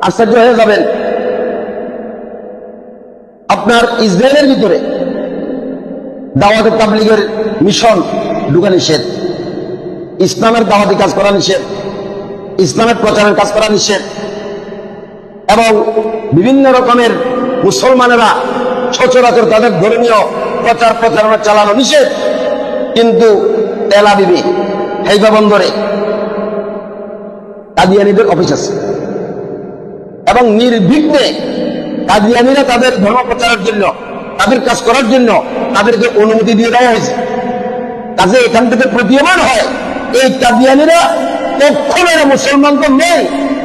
আশ্চর্য হয়ে যাবেন। আপনার ইসরায়েলের ভিতরে দাওয়াতে তাবলীগের মিশন ঢুকা নিষেধ, ইসলামের দাওয়াতি কাজ করা নিষেধ, ইসলামের প্রচারের কাজ করা নিষেধ, এবং বিভিন্ন রকমের মুসলমানেরা সচরাচর তাদের ধর্মীয় প্রচার প্রচারণা চালানো নিষেধ। কিন্তু তেল আবিবে হাইফা বন্দরে কাদিয়ানীদের অফিস আছে এবং নির্বিঘ্নে কাদিয়ানীরা তাদের ধর্ম প্রচারের জন্য, তাদের কাজ করার জন্য তাদেরকে অনুমতি দিয়ে দেওয়া হয়েছে। কাজে এখান থেকে প্রতীয়মান হয় এই কাদিয়ানীরা কখনো এরা মুসলমান তো নেই,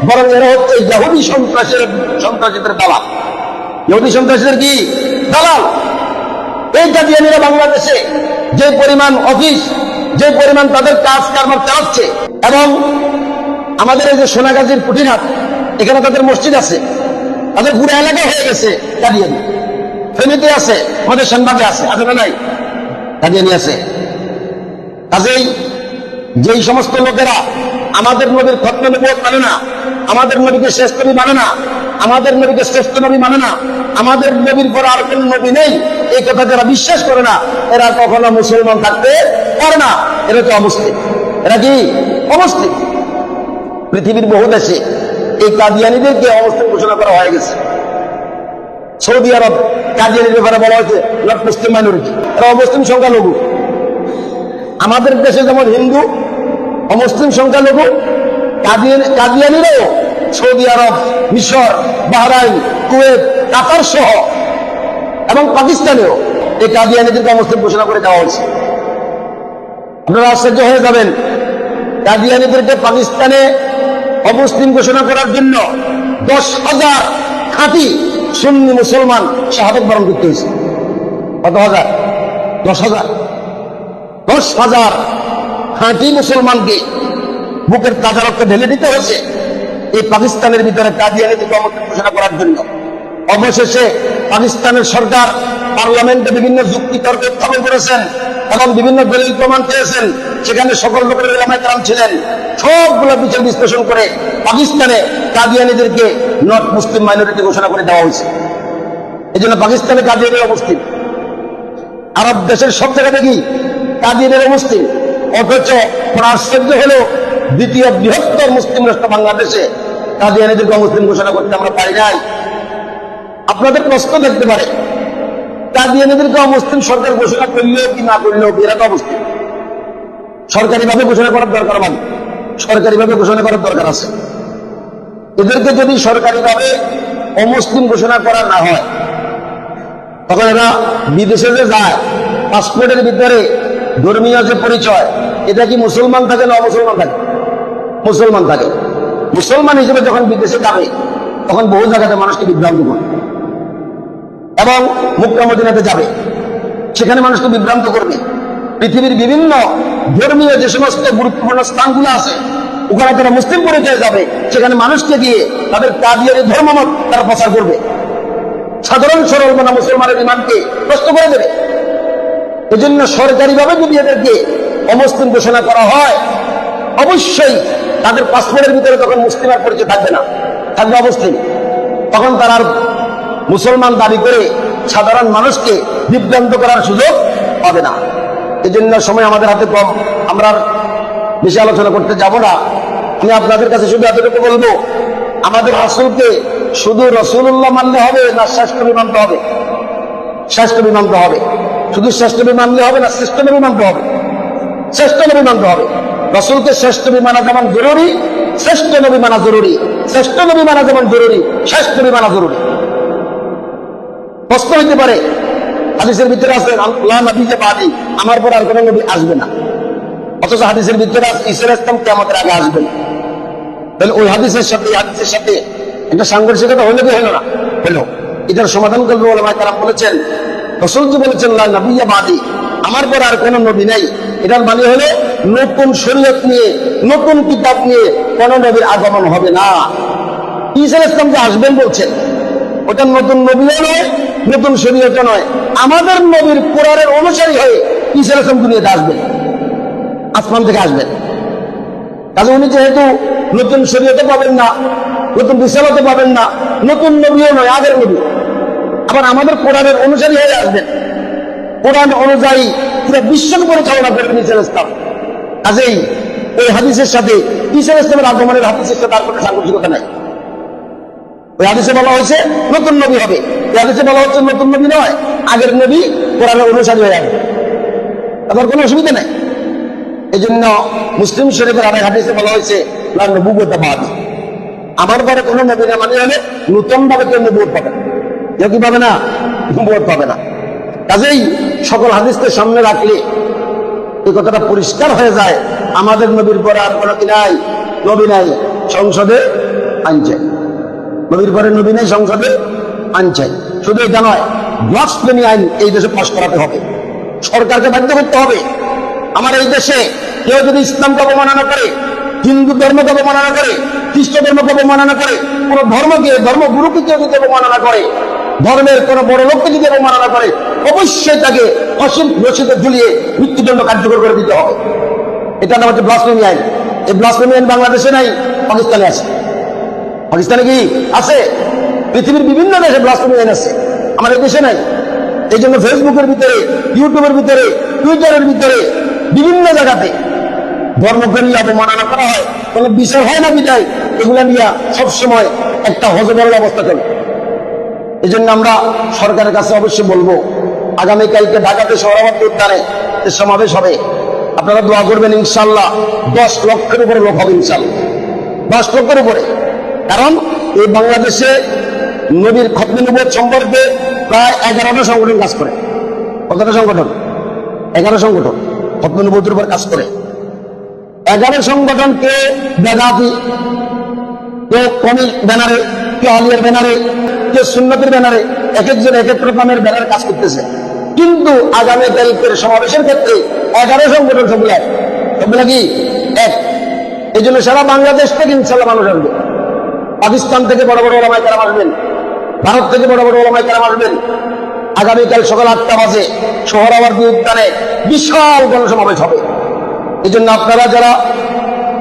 বরং এরা হচ্ছে ইহুদি সন্ত্রাসীদের দালাল। ইহুদি সন্ত্রাসীদের কি দালাল? এই কাদিয়ানীরা বাংলাদেশে যে পরিমাণ অফিস, যে পরিমাণ তাদের কাজ কারবার চালাচ্ছে, এবং আমাদের এই যে সোনাগাজীর কুটিরহাট, এখানে তাদের মসজিদ আছে, তাদের পুরো এলাকা হয়ে গেছে কাদিয়ানী। ফেনীতে আছে, আমাদের সেনবাগে আছে, আছে না নাই? কাদিয়ানী আছে। কাজেই যেই সমস্ত লোকেরা আমাদের নবীর খতমে নবুয়ত মানে না, আমাদের নবীকে শ্রেষ্ঠ নবী মানে না, আমাদের নবীকে শ্রেষ্ঠ নবী মানে না, আমাদের নবীর পর আর কোন নবী নেই, এই কথা যারা বিশ্বাস করে না, এরা কখনো মুসলমান থাকতে পারে না। এরা তো অমুসলিম। এরা কি অমুসলিম? পৃথিবীর বহু দেশে এই কাদিয়ানীদেরকে অমুসলিম ঘোষণা করা হয়ে গেছে। সৌদি আরব কাদিয়ানীর ব্যাপারে বলা হয়েছে নট মুসলিম মাইনরিটি, এরা অমুসলিম সংখ্যালঘু। আমাদের দেশে যেমন হিন্দু অমুসলিম সংখ্যালঘু, কাদিয়ানীরাও সৌদি আরব, মিশর, বাহরাইন, কুয়েত, কাতার সহ এবং পাকিস্তানেও এই কাদিয়ানীদেরকে অমুসলিম ঘোষণা করে দেওয়া হয়েছে। আপনারা আশ্চর্য হয়ে যাবেন, কাদিয়ানীদেরকে পাকিস্তানে অমুসলিম ঘোষণা করার জন্য 10,000 খাঁটি সুন্নি মুসলমান শাহাদাত বরণ করতে হয়েছে। কত হাজার? 10,000। 10,000 খাঁটি মুসলমানকে বুকের তাজা রক্ত ঢেলে দিতে হয়েছে এই পাকিস্তানের ভিতরে কাদিয়ানীদেরকে অমুসলিম ঘোষণা করার জন্য। অবশেষে পাকিস্তানের সরকার পার্লামেন্টে বিভিন্ন যুক্তি তর্ক উত্থাপন করেছেন এবং বিভিন্ন দলিল প্রমাণ পেয়েছেন। সেখানে সকল লোকের উলামায়ে কেরাম ছিলেন। সবগুলো বিচার বিশ্লেষণ করে পাকিস্তানে কাদিয়ানীদেরকে নট মুসলিম মাইনরিটি ঘোষণা করে দেওয়া হয়েছে। এই জন্য পাকিস্তানে কাদিয়ানীরা মুসলিম। আরব দেশের সব জায়গাতে কি কাদিয়ানীরা মুসলিম। অথচ আশ্চর্য হলো দ্বিতীয় বৃহত্তর মুসলিম রাষ্ট্র বাংলাদেশে কাদিয়ানীদেরকে মুসলিম ঘোষণা করতে আমরা পারি নাই। আপনাদের প্রশ্ন থাকতে পারে, কাদিয়ানীদেরকে অমুসলিম সরকার ঘোষণা করলেও কি না করলেও এরা তো অমুসলিম। সরকারিভাবে ঘোষণা করার দরকার, মানে সরকারিভাবে ঘোষণা করার দরকার আছে। এদেরকে যদি সরকারিভাবে অমুসলিম ঘোষণা করা না হয়, তখন এরা বিদেশে যে যায় পাসপোর্টের ভিতরে ধর্মীয় যে পরিচয়, এটা কি মুসলমান থাকে না অমুসলমান থাকে? মুসলমান থাকে। মুসলমান হিসেবে যখন বিদেশে যাবে তখন বহু জায়গাতে মানুষকে বিভ্রান্ত করবে, এবং মক্কা মদিনাতে যাবে, সেখানে মানুষকে বিভ্রান্ত করবে। পৃথিবীর বিভিন্ন ধর্মীয় যে সমস্ত গুরুত্বপূর্ণ স্থানগুলো আছে, ওখানে তারা মুসলিম পরিচয়ে যাবে, সেখানে মানুষকে দিয়ে তাদের কাদিয়ানী ধর্মমত তারা প্রচার করবে। সাধারণ সরল মানা মুসলমানের ইমানকে প্রশ্ন করে দেবে। এজন্য সরকারিভাবে যদি এদেরকে অমুসলিম ঘোষণা করা হয়, অবশ্যই তাদের পাসপোর্টের ভিতরে তখন মুসলিমের পরিচয় থাকবে না, থাকবে অমুসলিম। তখন তারা আর মুসলমান দাবি করে সাধারণ মানুষকে বিভ্রান্ত করার সুযোগ পাবে না। এই জন্য সময় আমাদের হাতে কম, আমরা বেশি আলোচনা করতে যাব না। আমি আপনাদের কাছে শুধু এতটুকু বলবো, আমাদের রাসূলকে শুধু রাসূলুল্লাহ মানলে হবে না শ্রেষ্ঠ নবী মানতে হবে? শ্রেষ্ঠ নবী মানতে হবে। শুধু শ্রেষ্ঠ নবী মানলে হবে না শ্রেষ্ঠ নবী মানতে হবে? শ্রেষ্ঠ নবী মানতে হবে। রাসূলকে শ্রেষ্ঠ নবী মানা যেমন জরুরি, শ্রেষ্ঠ নবী মানা জরুরি। শ্রেষ্ঠ নবী মানা যেমন জরুরি, শ্রেষ্ঠ নবী মানা জরুরি। প্রশ্ন হইতে পারে, হাদিসের ভিতরে আছে লা নবিয়্যা বাদি, আমার পর আর কোন নবী আসবে না, অথচ হাদিসের ভিতরে আছে ঈসা আলাইহিস সালাম কিয়ামতের আগে আসবেন। তাহলে ওই হাদিসের সাথে একটা সাংঘর্ষিকতা হলো কি হলো না? হলো। এটার সমাধান করবে ওলামায়ে কেরাম বলেছেন, রাসূল যে বলেছেন লা নবিয়্যা বাদি, আমার পর আর কোন নবী নাই, এটার মানে হলো নতুন শরীয়ত নিয়ে, নতুন কিতাব নিয়ে কোন নবীর আগমন হবে না। ঈসা আলাইহিস সালাম যে আসবেন বলছেন, ওটা নতুন নবীও নয়, নতুন শরীয়তও নয়। আমাদের নবীর কোরআনের অনুসারী হয়ে ঈসা আলাইহিস সালাম দুনিয়াতে আসবেন, আসমান থেকে আসবেন। কাজে উনি যেহেতু নতুন শরীয়তও পাবেন না, নতুন রিসালাতও পাবেন না, নতুন নবীও নয়, আগের নবী। আবার আমাদের কোরআনের অনুসারী হয়ে আসবেন, কোরআন অনুযায়ী পুরো বিশ্বকে পরিচালনা করবেন ঈসা আলাইহিস সালাম। কাজেই এই হাদিসের সাথে ঈসা আলাইহিস সালামের আগমনের হাদিসের সাথে আর কোনো সাংঘর্ষিকতা নাই। ওই হাদিসে বলা হয়েছে নতুন নবী হবে, এই হাদিসে বলা হচ্ছে নতুন নবী নয়, আগের নবী কোরআনের অনুসারী হয়ে যাবে, তাদের কোনো অসুবিধা নাই। এই জন্য মুসলিম শরীফের আরেক হাদিসে বলা হয়েছে আমার পরে কোনো নবী না মানে হলে নতুন ভাবে কেউ নবুয়ত পাবে না, কেউ কি পাবে না, নবুয়ত পাবে না। কাজেই সকল হাদিসকে সামনে রাখলে এই কথাটা পরিষ্কার হয়ে যায়, আমাদের নবীর পরে আর কোনো কি নাই, নবী নাই, সংসদে আইন চাই। নবীর পরে নবী নাই, সংসদে আইন চাই। শুধু এটা নয়, ব্লাসফেমি আইন এই দেশে পাশ করাতে হবে, সরকারকে বাধ্য করতে হবে। আমার এই দেশে কেউ যদি ইসলামকে অবমাননা করে, হিন্দু ধর্মকে অবমাননা করে, খ্রিস্ট ধর্মকে অবমাননা করে, কোন ধর্মকে, ধর্মগুরুকে কেউ যদি অবমাননা করে, ধর্মের কোন বড় লোককে যদি অবমাননা করে, অবশ্যই তাকে অসীম রশিদে ঝুলিয়ে মৃত্যুদণ্ড কার্যকর করে দিতে হবে। এটা নাম হচ্ছে ব্লাসফেমি আইন। এই ব্লাসফেমি আইন বাংলাদেশে নাই, পাকিস্তানে আছে। পাকিস্তানে কি আছে? পৃথিবীর বিভিন্ন দেশে ব্লাসফেমি আইন আছে, আমাদের দেশে নাই। এই জন্য ফেসবুকের ভিতরে, ইউটিউবের ভিতরে, টুইটারের ভিতরে, বিভিন্ন জায়গাতে ধর্মকে নিয়ে অবমাননা করা হয়, কোন বিচার হয় না বিদায় এগুলা নিয়ে সবসময় একটা হজবরল অবস্থা চলে। এই জন্য আমরা সরকারের কাছে অবশ্যই বলবো, আগামীকালকে ঢাকাতে সোহরাওয়ার্দী উদ্যানে সমাবেশ হবে, আপনারা দোয়া করবেন। ইনশাল্লাহ 10 লক্ষের উপরে লোক হবে, ইনশাল্লাহ 10 লক্ষের উপরে। কারণ এই বাংলাদেশে নবীর খতমে নবুয়ত সম্পর্কে প্রায় 11টা সংগঠন কাজ করে। কতটা সংগঠন? 11 সংগঠন খতমে নবুয়তের উপর কাজ করে। 11 সংগঠন, কেউ বেদাতি, কেউ কমিল ব্যানারে, কেউ আলিয়ার ব্যানারে, কেউ সুন্নতের ব্যানারে, এক একজন এক এক রকমের ব্যানারে কাজ করতেছে। কিন্তু আগামীকালকের সমাবেশের ক্ষেত্রে 11 সংগঠন সবগুলা কি এক। এই জন্য সারা বাংলাদেশ থেকে ইনশাল্লাহ মানুষ আসবে, পাকিস্তান থেকে বড় বড় ওলামায়ে কেরাম আসবেন, ভারত থেকে বড় বড় ওলামায়ে কেরাম আসবেন। আগামীকাল সকাল 8টা বাজে সোহরাওয়ার্দী উদ্যানে বিশাল গণসমাবেশ হবে। এই জন্য আপনারা যারা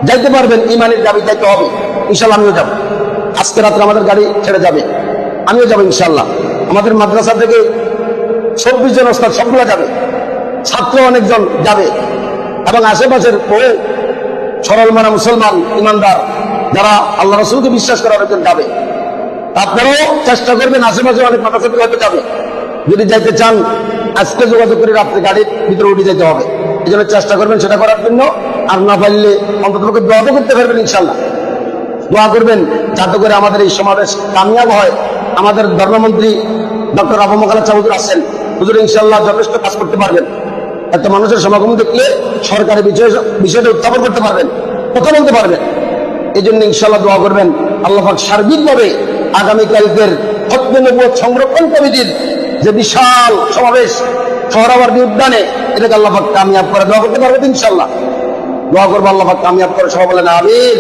যাইতে পারবেন, ইমানের দাবি যাইতে হবে। ইনশাল্লাহ আমিও যাব, আজকে রাত্রে আমাদের গাড়ি ছেড়ে যাবে, আমিও যাবো ইনশাল্লাহ। আমাদের মাদ্রাসা থেকে 24 জন ওস্তাদ সবগুলো যাবে, ছাত্র অনেকজন যাবে, এবং আশেপাশের বহু সরল মানা মুসলমান ইমানদার যারা আল্লাহ রাসূলকে বিশ্বাস করার জন্য যাবে। আপনারাও চেষ্টা করবেন, আশেপাশে অনেক মাদ্রাসা থেকে হয়তো যাবে। যদি যাইতে চান আজকে যোগাযোগ করে রাত্রে গাড়ির ভিতরে উঠে যেতে হবে। এই জন্য চেষ্টা করবেন সেটা করার জন্য। আর না পারলে অন্তত দোয়া তো করতে পারবেন, ইনশাল্লাহ দোয়া করবেন যাতে করে আমাদের এই সমাবেশ কামিয়াব হয়। আমাদের ধর্মমন্ত্রী ডক্টর আবু মোকাল্লা হুজুর আছেন, হুজুর ইনশাল্লাহ যথেষ্ট কাজ করতে পারবেন। এত মানুষের সমাগম দেখলে সরকারি বিষয়টা উত্থাপন করতে পারবেন, কথা বলতে পারবেন। এই জন্য ইনশাল্লাহ দোয়া করবেন আল্লাহ পাক সার্বিকভাবে আগামীকালকের খতমে নবুয়ত সংরক্ষণ কমিটির যে বিশাল সমাবেশ সোহরাওয়ার্দী উদ্যানে, এটাকে আল্লাহ পাক কামিয়াব করে। দোয়া করতে পারবেন ইনশাল্লাহ, দোয়া করবো আল্লাহ পাক কামিয়াব করে। সবাই বলেন আমিন।